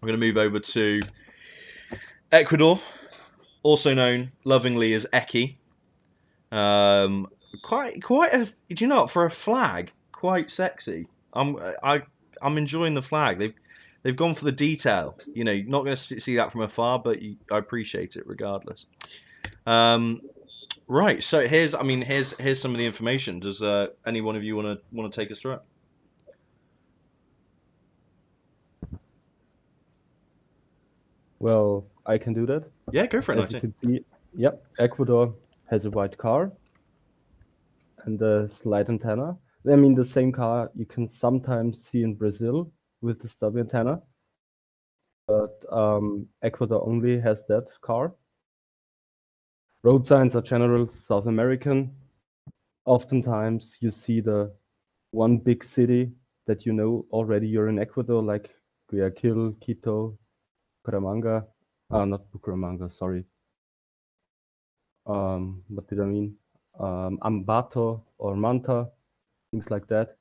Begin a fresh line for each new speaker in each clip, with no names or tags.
I'm going to move over to Ecuador, also known lovingly as Eki. Um, quite a. Do you know what, for a flag? Quite sexy. I'm enjoying the flag. They've gone for the detail. You know, you're not going to see that from afar, but I appreciate it regardless. Um, right. So here's some of the information. Does any one of you want to take us through it?
Well, I can do that.
Yeah, go for it,
As you
19.
can see, yep, Ecuador has a white car and a slide antenna. I mean, the same car you can sometimes see in Brazil with the stubby antenna, but Ecuador only has that car. Road signs are general South American. Oftentimes you see the one big city that you know already you're in Ecuador, like Guayaquil, Quito, Bucaramanga. Not Bucaramanga, sorry. What did I mean? Ambato or Manta, things like that.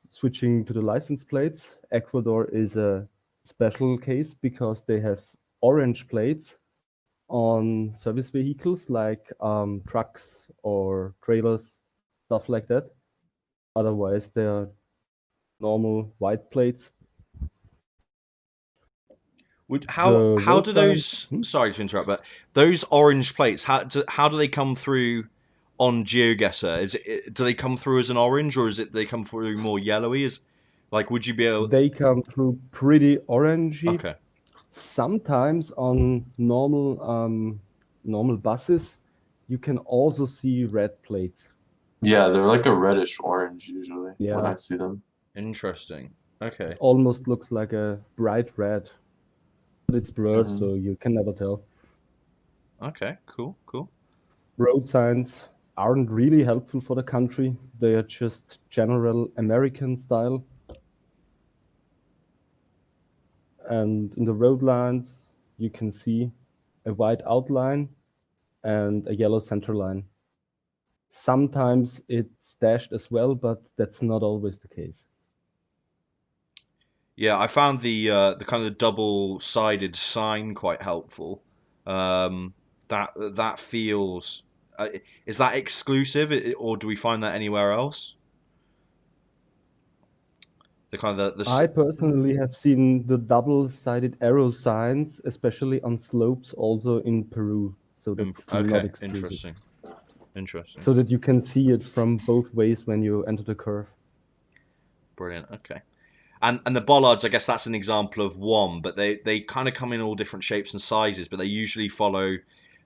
Switching to the license plates, Ecuador is a special case because they have orange plates on service vehicles like trucks or trailers, stuff like that. Otherwise, they are normal white plates. The
How
road
do
signs,
those? Sorry to interrupt, but those orange plates, how do they come through on Geoguessr? Do they come through as an orange, or they come through more yellowy? Would you be able?
they come through pretty orangey.
Okay,
Sometimes on normal buses, you can also see red plates.
Yeah, they're like a reddish orange usually when
Yeah,
I see them.
interesting. Okay,
it almost looks like a bright red, but it's blurred,
Hmm.
so you can never tell.
okay, cool.
Road signs aren't really helpful for the country. They are just general American style. And in the road lines, you can see a white outline and a yellow center line. Sometimes it's dashed as well, but that's not always the case.
Yeah, I found the kind of double-sided sign quite helpful. That feels. Is that exclusive, or do we find that anywhere else? The kind of
I personally have seen the double-sided arrow signs, especially on slopes, also in Peru. So that's not
okay,
exclusive.
interesting,
So that you can see it from both ways when you enter the curve.
brilliant. Okay. And the bollards, I guess that's an example of one, but they kind of come in all different shapes and sizes, but they usually follow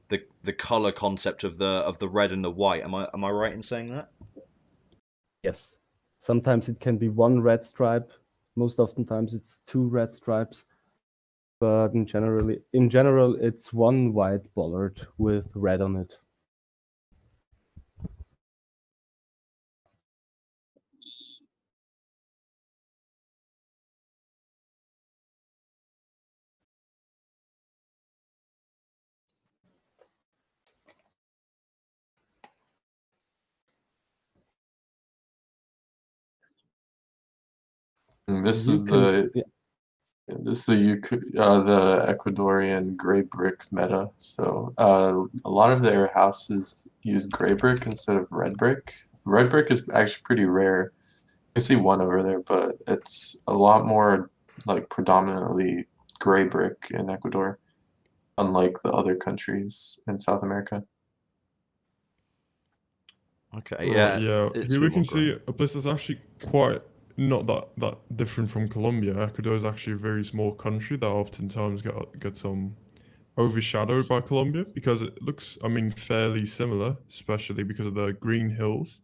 the color concept of the red and the white. Am I right in saying that?
Yes. Sometimes it can be one red stripe. Most oftentimes it's two red stripes. But in general, it's one white bollard with red on it.
And this
You
is
can,
the
yeah,
the Ecuadorian gray brick meta. So a lot of their houses use gray brick instead of red brick. Red brick is actually pretty rare. I see one over there, but it's a lot more like predominantly gray brick in Ecuador, unlike the other countries in South America.
Okay,
Right,
yeah,
yeah.
it's a
Here
bit
we
more
can
grey.
see a place that's actually quite not that different from Colombia. Ecuador is actually a very small country that oftentimes gets overshadowed by Colombia because it looks, I mean, fairly similar, especially because of the green hills.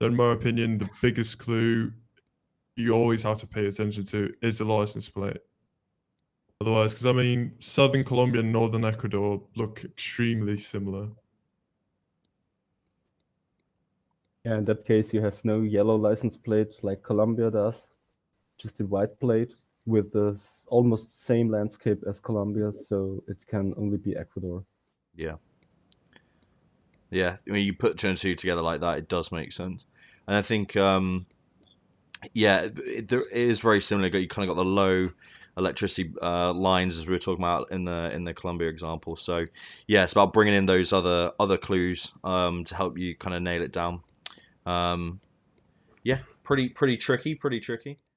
In my opinion, the biggest clue you always have to pay attention to is the license plate. Otherwise, because I mean, southern Colombia and northern Ecuador look extremely similar.
in that case, you have no yellow license plate like Colombia does, just a white plate with the almost same landscape as Colombia, so it can only be Ecuador.
Yeah, yeah. I mean, you put two and two together like that, it does make sense. And I think yeah, it is very similar. You kind of got the low electricity lines as we were talking about in the Colombia example. So yeah, it's about bringing in those other clues to help you kind of nail it down. Yeah, pretty tricky, pretty tricky.